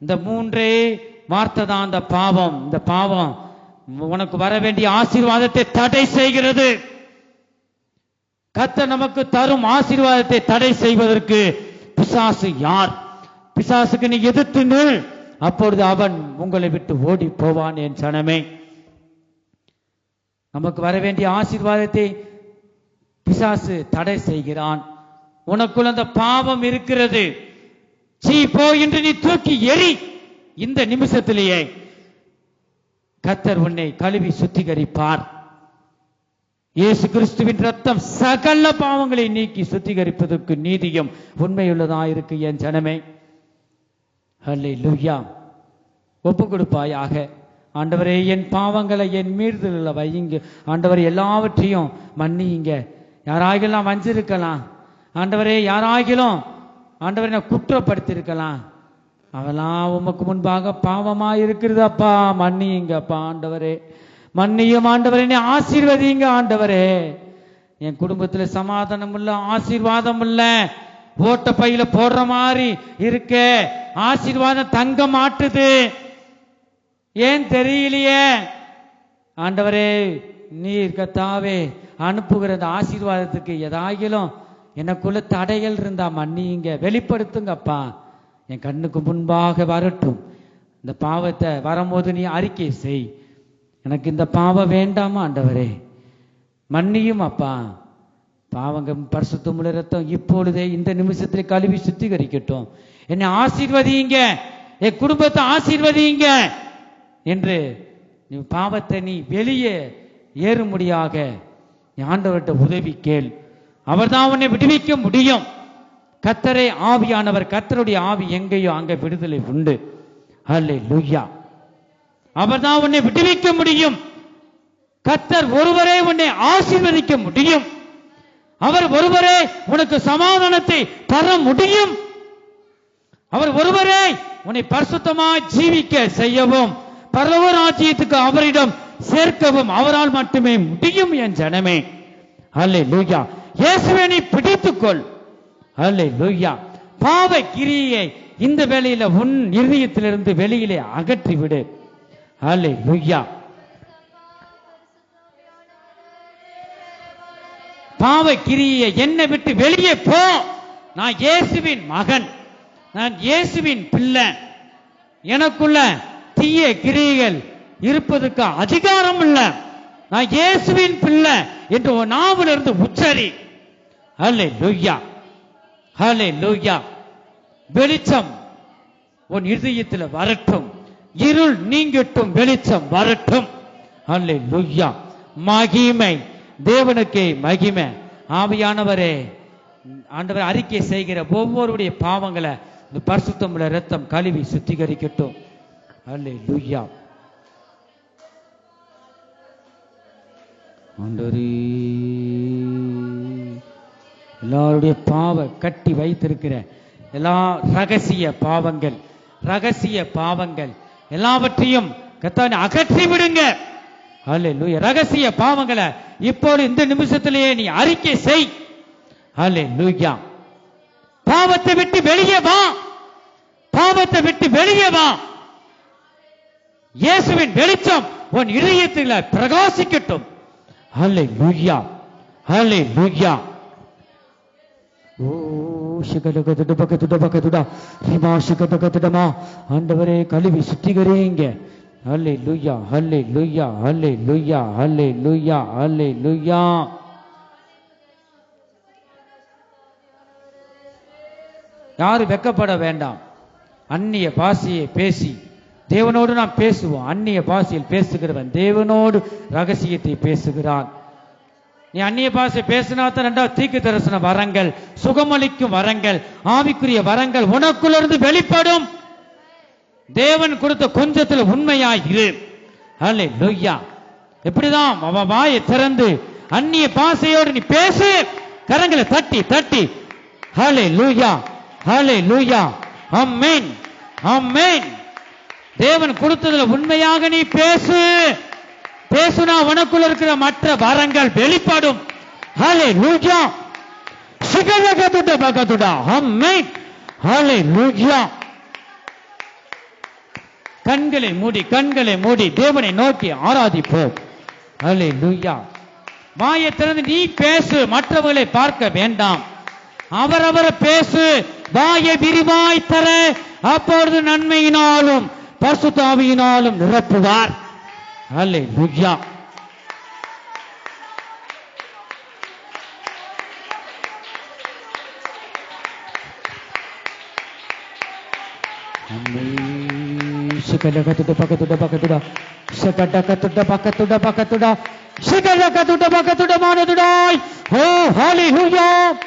இந்த மூன்றே வார்த்தை தான் அந்த பாவம். இந்த பாவம் உனக்கு வர வேண்டிய ஆசீர்வாதத்தை தடை செய்கிறது. கர்த்தர் நமக்கு தரும் ஆசீர்வாதத்தை தடை செய்வதற்கு பிசாசு யார்? பிசாசுக்கு நீ எதிர்த்து நில், அப்பொழுது அவன் உங்களை விட்டு ஓடி போவான். என் சனமே, நமக்கு வர வேண்டிய ஆசீர்வாதத்தை பிசாசு தடை செய்கிறான். உனக்குள் அந்த பாவம் இருக்கிறது, சீ போ என்று நீ தூக்கி எறி. இந்த நிமிஷத்திலேயே கர்த்தர் உன்னை கழுவி சுத்திகரிப்பார். இயேசு கிறிஸ்துவின் ரத்தம் சகல பாவங்களை நீக்கி சுத்திகரிப்பதற்கு நீதியும் உண்மையுள்ளதாயிருக்கு. என் ஜனமே, ஹல்லேலூயா. ஒப்பு கொடுப்பாயாக. ஆண்டவரே, என் பாவங்களை என் மீறுதல்களை வையுங்க. ஆண்டவரே, எல்லாவற்றையும் மன்னியுங்க. யாராகிலும் வஞ்சிருக்கலாம் ஆண்டவரே, யாராகிலும் ஆண்டவரை நான் குற்றப்படுத்திருக்கலாம். அவெல்லாம் உமக்கு முன்பாக பாவமா இருக்கிறதப்பா, மன்னியுங்கப்பா ஆண்டவரே, மன்னியும் ஆண்டவரே. நீ ஆசீர்வதிங்க ஆண்டவரே. என் குடும்பத்துல சமாதானம் இல்ல, ஆசீர்வாதம் இல்ல, ஓட்ட பையில போடுற மாதிரி இருக்க, ஆசீர்வாதம் தங்க மாட்டுது, ஏன் தெரியலையே ஆண்டவரே. நீர் கர்த்தாவே அனுப்புகிற ஆசீர்வாதத்துக்கு ஏதாகிலும் எனக்குள்ள தடைகள் இருந்தா மன்னியுங்க, வெளிப்படுத்துங்கப்பா. என் கண்ணுக்கு முன்பாக வரட்டும். இந்த பாவத்தை வரும்போது நீ அறிக்கை செய். எனக்கு இந்த பாவம் வேண்டாமா ஆண்டவரே, மன்னியும் அப்பா. பாவங்க பரிசுத்தமுள்ள ரத்தம் இப்பொழுதே இந்த நிமிஷத்துல கழுவி சுத்திகரிக்கட்டும். என்னை ஆசீர்வதிங்க, என் குடும்பத்தை ஆசீர்வதிங்க என்று நீ பாவத்தை நீ வெளியே ஏறும்படியாக நீ ஆண்டவர்கிட்ட உதவி கேள். அவர்தான் உன்னை விடுவிக்க முடியும். கர்த்தரே ஆவியானவர், கர்த்தருடைய ஆவி எங்கேயோ அங்க விடுதலை உண்டு. ஹல்லேலூயா. அவர்தான் உன்னை விடுவிக்க முடியும். கர்த்தர் ஒருவரே உன்னை ஆசீர்வதிக்க முடியும். அவர் ஒருவரே உனக்கு சமாதானத்தை தர முடியும். அவர் ஒருவரே உன்னை பரிசுத்தமாய் ஜீவிக்க செய்யவும் பரலோக ராஜ்யத்துக்கு அவரிடம் சேர்க்கவும் அவரால் மட்டுமே முடியும். என் ஜனமே, ஹல்லேலூயா. இயேசுவை நீ பிடித்துக்கொள். ஹல்லேலூயா. பாவ கிரியை இந்த வேளையில உன் இருதயத்திலிருந்து வெளியிலே அகற்றிவிடு. ஹல்லேலூயா. பாவ கிரியை என்னை விட்டு வெளியே போ. நான் இயேசுவின் மகன், நான் இயேசுவின் பிள்ளை. எனக்குள்ள தீய கிரியைகள் இருப்பதற்கு அதிகாரம் இல்லை. நான் இயேசுவின் பிள்ளை என்று உன் நாவிலிருந்து உச்சரி. ஹல்லேலூயா, ஹல்லேலூயா. வெளிச்சம் உன் இதயத்தில் வரட்டும், இருள் நீங்கட்டும், வெளிச்சம் வரட்டும். ஹல்லேலூயா. மகிமை தேவனுக்கே மகிமை. ஆவியானவரே, ஆண்டவர் அறிக்கை செய்கிற ஒவ்வொருடைய பாவங்களை இந்த பரிசுத்தமுள்ள இரத்தம் கழுவி சுத்திகரிக்கட்டும். ஹல்லேலூயா. ஆண்டவரே, எல்லாருடைய பாவ கட்டி வைத்திருக்கிற எல்லா ரகசிய பாவங்கள், ரகசிய பாவங்கள் எல்லாவற்றையும் கர்த்தாவே அகற்றி விடுங்க. ஹல்லேலூயா. ரகசிய பாவங்களை இப்போது இந்த நிமிஷத்திலேயே நீ அறிக்கை செய். ஹல்லேலூயா. பாவத்தை விட்டு வெளியே வா, பாவத்தை விட்டு வெளியே வா. இயேசுவின் வெளிச்சம் உன் இதயத்தில் பிரகாசிக்கட்டும். ஹல்லேலூயா, ஹல்லேலூயா. ஓ ஆண்டவரே, கழுவி சுத்திகரிங்க. ஹல்லேலூயா, ஹல்லேலூயா, ஹல்லேலூயா, ஹல்லேலூயா, ஹல்லேலூயா. யாரும் வெட்கப்பட வேண்டாம். அந்நிய பாஷையை பேசி தேவனோடு நாம் பேசுவோம். அந்நிய பாஷையில் பேசுகிறவன் தேவனோடு ரகசியத்தை பேசுகிறான். நீ அந்நிய பாஷை பேசினா தான் ரெண்டாவது தீர்க்க தரிசன வரங்கள், சுகமளிக்கும் வரங்கள், ஆவிக்குரிய வரங்கள் உனக்குள்ளிருந்து வெளிப்படும். தேவன் கொடுத்த கொஞ்சத்தில் உண்மையாயிரு. ஹல்லேலூயா. எப்படிதான் அவன் வாயை திறந்து அந்நிய பாஷையோடு நீ பேசு. கரங்களை தட்டி தட்டி ஹல்லேலூயா, ஹல்லேலூயா. ஆமென், ஆமென். தேவன் கொடுத்ததுல உண்மையாக நீ பேசு. பேசுனா உனக்குள்ள இருக்கிற மற்ற வரங்கள் வெளிப்படும். ஹல்லேலூயா. சிகலகதுட ஆமென், ஹல்லேலூயா. கண்களை மூடி, கண்களை மூடி தேவனை நோக்கி ஆராதிப்போம். ஹல்லேலூயா. வாயை திறந்து நீ பேசு, மற்றவர்களை பார்க்க வேண்டாம். அவரவரை பேசு. வாயை விரிவாய் தர அப்பொழுது நன்மையினாலும் பரிசுத்த ஆவியினாலும் நிரப்புவார். அல்லேலூயா. Oh, hallelujah.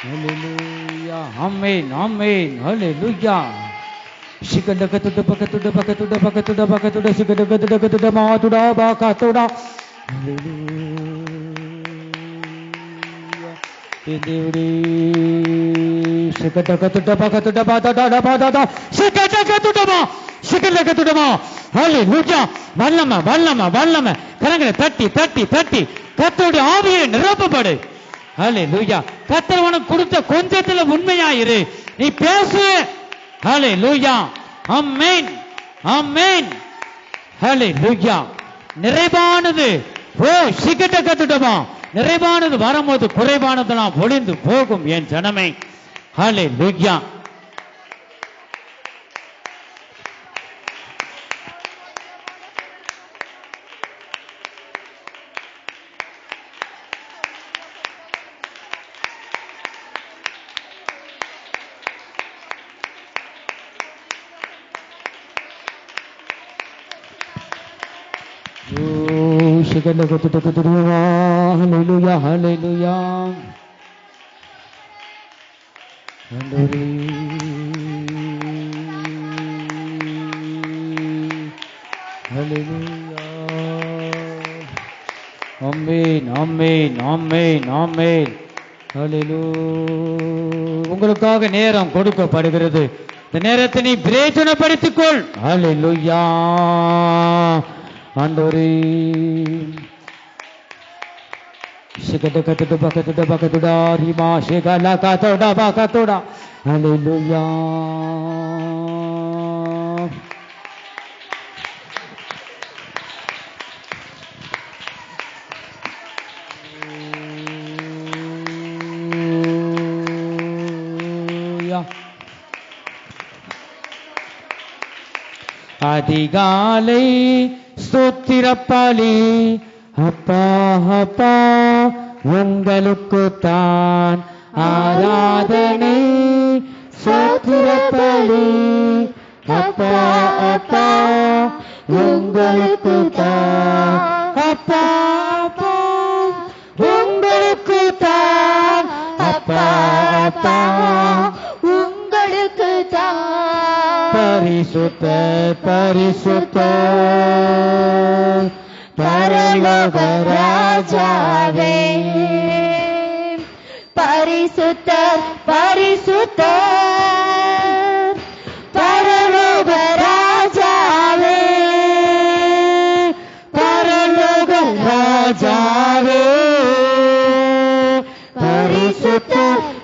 Hallelujah. Amen. Amen. Hallelujah. Shikadakatuda bakatuda bakatuda bakatuda bakatuda shikadakatuda bakatuda mahatuda bakatuda. Hallelujah. Shikadakatuda bakatuda bakatuda bakatuda shikadakatuda ma shikadakatuda ma. Hallelujah. வல்லம வல்லம வல்லம கரங்களை தட்டி தட்டி தட்டி கர்த்தருடைய ஆவியை நிரப்பப்படு. ஹல்லேலூயா. கர்த்தர் உனக்கு கொடுத்த கொஞ்சத்துல உண்மையாயிரு. நீ பேசு. ஹல்லேலூயா. ஆமென். ஆமென். ஹல்லேலூயா. நிறைவானது சிக்கட்ட கத்துட்டமா. நிறைவானது வரும்போது குறைவானதெல்லாம் ஒளிந்து போகும் என் ஜனமே. ஹல்லேலூயா. Hallelujah, hallelujah. Hallelujah. Amen, amen, amen, amen. Hallelujah. உங்களுக்காக நேரம் கொடுக்கப்படுகிறது. இந்த நேரத்தை நீ பிரயோஜனப்படுத்திக்கொள். Hallelujah. ஆண்டவரே சிகடகடட பகடட பகடடா ரிமா சிகலா கதடா பகடடா. ஹல்லேலூயா. அதிகாலை ஸ்தோத்திரப்பலி அப்பா அப்பா உங்களுக்குத்தான் ஆராதனை. ஸ்தோத்திரப்பலி அப்பா அப்பா உங்களுக்குத்தான். அப்பா அப்பா உங்களுக்குத்தான். அப்பா அப்பா உங்களுக்குத்தான். பரிசுத்த பரிசுத்த பரலோக ராஜாவே. பரிசுத்த பரிசுத்த பரலோக ராஜாவே. பரலோக ராஜாவே. பரிசுத்த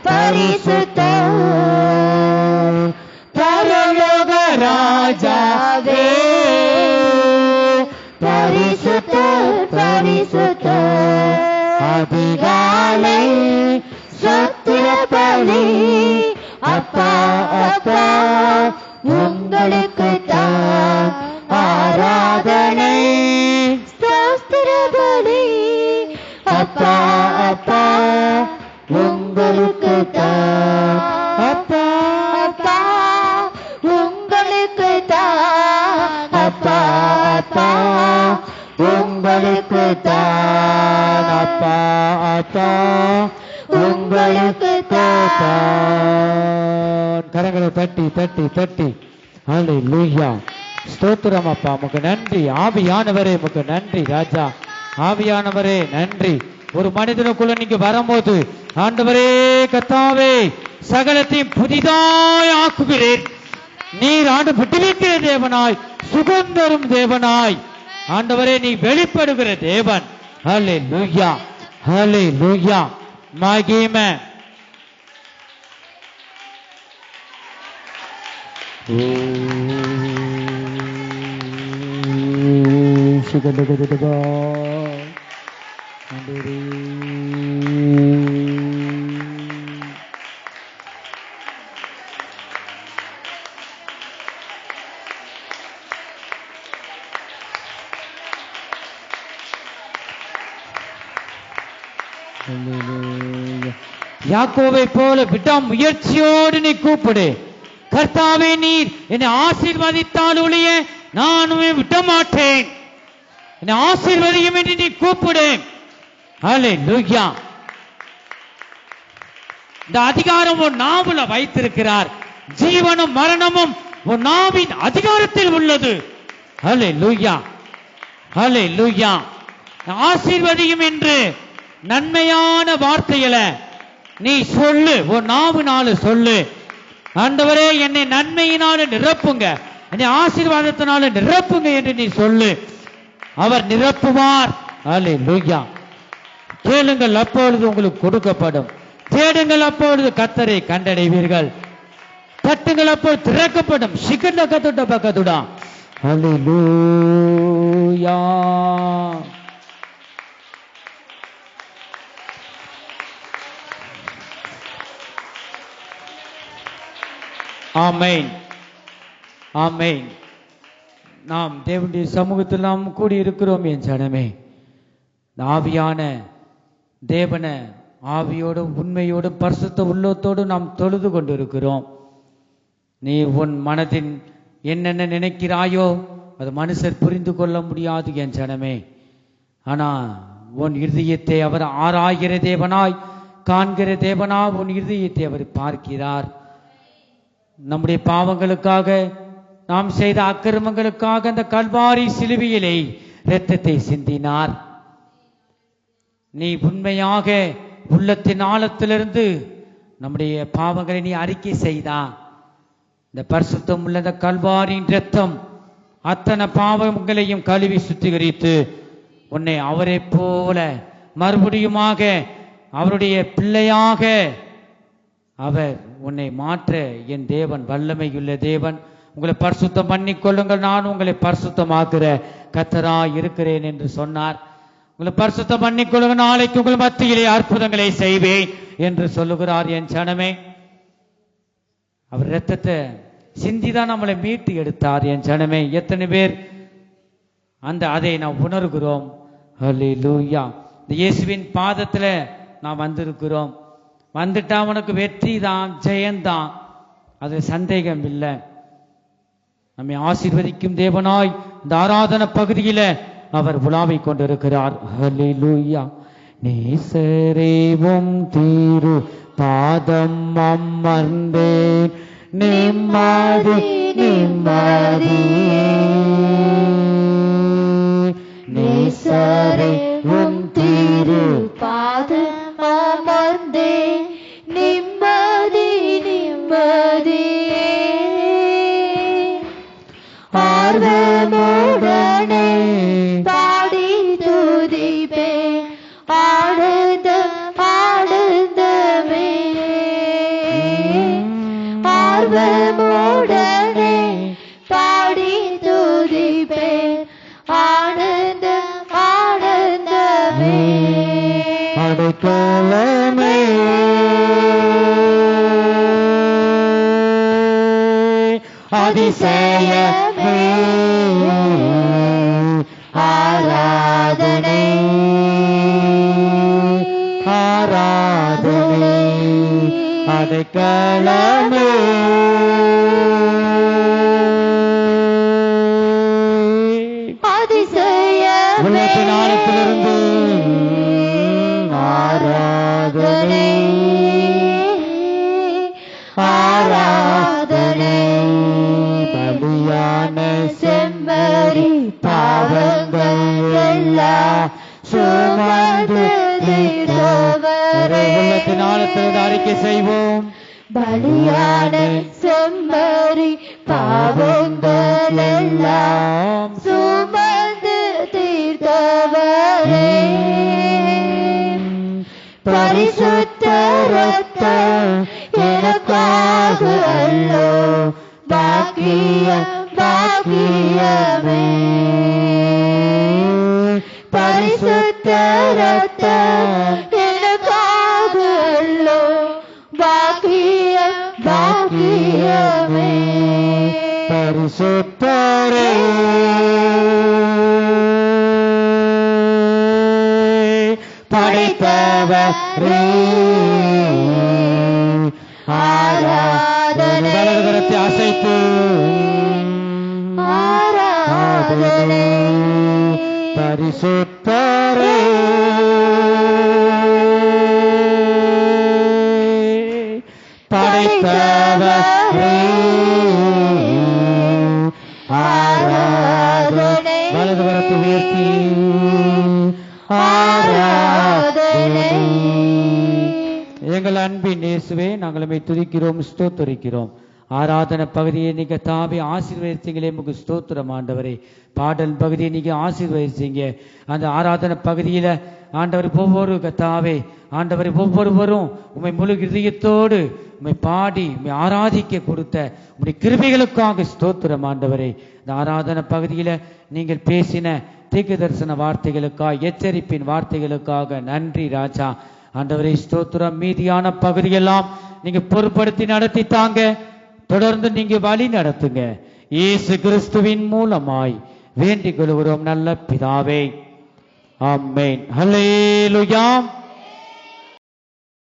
பரிசுத்த பரலோக ராஜாவே. பரிசுத்த பரிசுத்த அதிகாலை ஸ்தோத்திரப்பலி அப்பா அப்பா உங்களுக்குத்தான் ஆராதனை. ஸ்தோத்திரப்பலி அப்பா அப்பா உங்களுக்குத்தான். அப்பா அப்பா உங்களுக்குத்தான். அப்பா அப்பா உங்களுக்குத்தான். அப்பா அப்பா உங்களுக்குத்தான். கரங்களை தட்டி தட்டி தட்டி ஹல்லேலூயா. ஸ்தோத்திரம் அப்பா, உமக்கு நன்றி. ஆவியானவரே உமக்கு நன்றி ராஜா. ஆவியானவரே நன்றி. ஒரு மனிதனுக்குள்ள நீங்க வரும்போது ஆண்டவரே கர்த்தாவே சகலத்தையும் புதிதாய் ஆக்குகிறேன். நீர் ஆண்டு விட்டுவிக்கிற தேவனாய் சுகந்தரும் தேவனாய் ஆண்டவரே நீ வெளிப்படுகிற தேவன். ஹல்லேலூயா ஹல்லேலூயா. மகிமை யாக்கோபை போல விடாமுயற்சியோடு நீ கூப்பிடு. கர்த்தாவே, நீர் என்னை ஆசீர்வதித்தால் ஒழிய நானுமே விட மாட்டேன், என்னை ஆசீர்வதியும் என்று நீ கூப்பிடு. ஹல்லேலூயா. இந்த அதிகாரம் உன் நாவுல வைத்திருக்கிறார். ஜீவனும் மரணமும் உன் நாவின் அதிகாரத்தில் உள்ளது. ஹல்லேலூயா, ஹல்லேலூயா. ஆசீர்வதியும் என்று நன்மையான வார்த்தைகளை நீ சொல்லு, உன் நாவினால சொல்லு. ஆண்டவரே, என்னை நன்மையினால நிரப்புங்க, என்னை ஆசீர்வாதத்தினால நிரப்புங்க என்று நீ சொல்லு. அவர் நிரப்புவார். ஹல்லேலூயா. கேளுங்கள், அப்பொழுது உங்களுக்கு கொடுக்கப்படும். தேடுங்கள், அப்பொழுது கர்த்தரை கண்டடைவீர்கள். தட்டுங்கள், அப்பொழுது திறக்கப்படும். சிக்கன கத்துட்ட பக்கத்துடா. ஹல்லேலூயா. ஆமென், ஆமென். நாம் தேவனுடைய சமூகத்தில் நாம் கூடி இருக்கிறோம் என் ஜனமே. ஆவியான தேவன ஆவியோடும் உண்மையோடும் பரிசுத்த உள்ளத்தோடு நாம் தொழுது கொண்டிருக்கிறோம். நீ உன் மனதின் என்னென்ன நினைக்கிறாயோ அது மனுஷர் புரிந்து கொள்ள முடியாது என் ஜனமே. ஆனா உன் இருதயத்தை அவர் ஆராய்கிற தேவனாய், காண்கிற தேவனாய் உன் இருதயத்தை அவர் பார்க்கிறார். நம்முடைய பாவங்களுக்காக, நாம் செய்த அக்கிரமங்களுக்காக அந்த கல்வாரி சிலுவையிலே இரத்தத்தை சிந்தினார். நீ உண்மையாக உள்ளத்தின் ஆழத்திலிருந்து நம்முடைய பாவங்களை நீ அறிக்கை செய்தா, இந்த பரிசுத்தம் உள்ள இந்த கல்வாரியின் இரத்தம் அத்தனை பாவங்களையும் கழுவி சுத்திகரித்து உன்னை அவரை போல மறுபடியுமாக அவருடைய பிள்ளையாக அவர் உன்னை மாற்ற என் தேவன் வல்லமையுள்ள தேவன். உங்களை பரிசுத்தம் பண்ணிக்கொள்ளுங்கள், நான் உங்களை பரிசுத்தமாக்குற கர்த்தராய் இருக்கிறேன் என்று சொன்னார். உங்களை பரிசுத்தம் பண்ணிக்கொள்ளுங்கள், நாளைக்கு உங்கள் மத்தியிலே அற்புதங்களை செய்வேன் என்று சொல்லுகிறார் என் ஜனமே. அவர் இரத்தத்தை சிந்திதான் நம்மளை மீட்டு எடுத்தார் என் ஜனமே. எத்தனை பேர் அதை நாம் உணர்கிறோம்? ஹல்லேலூயா. இந்த இயேசுவின் பாதத்துல நாம் வந்திருக்கிறோம். வந்துட்டா உனக்கு வெற்றி தான், ஜெயந்தான், அது சந்தேகம் இல்லை. நம்மை ஆசீர்வதிக்கும் தேவனாய் இந்த ஆராதனை பகுதியில அவர் உலாவை கொண்டிருக்கிறார். ஹல்லேலூயா. நேசரேவும் தீரு பாதம் அமர்ந்தேன், நிம்மதி நிம்மதி. நேசரேவும் தீரு பாதம் அமர்ந்தேன், நிம்மதி நிம்மதி. ஆர்வமுடனே பாடி துதிப்பேன், ஆனந்த ஆனந்தமே. ஆர்வமுடனே பாடி துதிப்பேன், ஆனந்த ஆனந்தமே. அடைக்கலமே அதிசயமே ஆராதனை ஆராதனை. அடைக்கலமே அதிசயமே உள்ளத்தின் ஆழத்திலிருந்து ஆராதனை ஆராதனை. பலியான செம்மறி பாவங்கள் எல்லாம் சுமந்து தீர்த்தவரே. உள்ளத்தின் ஆழத்திலிருந்து அறிக்கை செய்வோம். பலியான செம்மறி பாவங்கள் எல்லாம் சுமந்து தீர்த்தவரே. பரிசுத்த ரத்தம் எனக்காக அல்லோ பாக்கிய பாக்கியமே பரிசுத்த ரத்தம் எனக்காகல்லோ பாக்கியமே பரிசுத்தரே படைத்தவரே ஆராதனை வலதுகரத்தை அசைத்து ஆராதனை பரிசுத்தரே படைத்தவரே ஆராதனை வலதுகரத்தை உயர்த்தி ஆராதனை. எங்கள் அன்பின் இயேசுவே, நாங்களுமே துதிக்கிறோம், ஸ்தோத்திரிக்கிறோம். ஆராதனை பகுதியை நீங்க தாவி ஆசீர்வதிச்சீங்களே, உங்க ஸ்தோத்திரம் ஆண்டவரே. பாடல் பகுதியை நீங்க ஆசீர்வதிச்சீங்க. அந்த ஆராதனை பகுதியில ஆண்டவர் ஒவ்வொரு கத்தாவே ஆண்டவர் ஒவ்வொருவரும் உம்மை முழு இதயத்தோடு உம்மை பாடி உம்மை ஆராதிக்க கொடுத்த உம்முடைய கிருபைகளுக்காக ஸ்தோத்திரம் ஆண்டவரே. இந்த ஆராதனை பகுதியில நீங்கள் பேசின தீர்க்க தரிசன வார்த்தைகளுக்காக, எச்சரிப்பின் வார்த்தைகளுக்காக நன்றி ராஜா. ஆண்டவரே ஸ்தோத்திரம். மீதியான பகுதியெல்லாம் நீங்க பொறுப்படுத்தி நடத்தி தாங்க. தொடர்ந்து நீங்க வழி நடத்துங்க. இயேசு கிறிஸ்துவின் மூலமாய் வேண்டிக் கொள்கிறோம் நல்ல பிதாவே. ஆமென். ஹல்லேலூயா.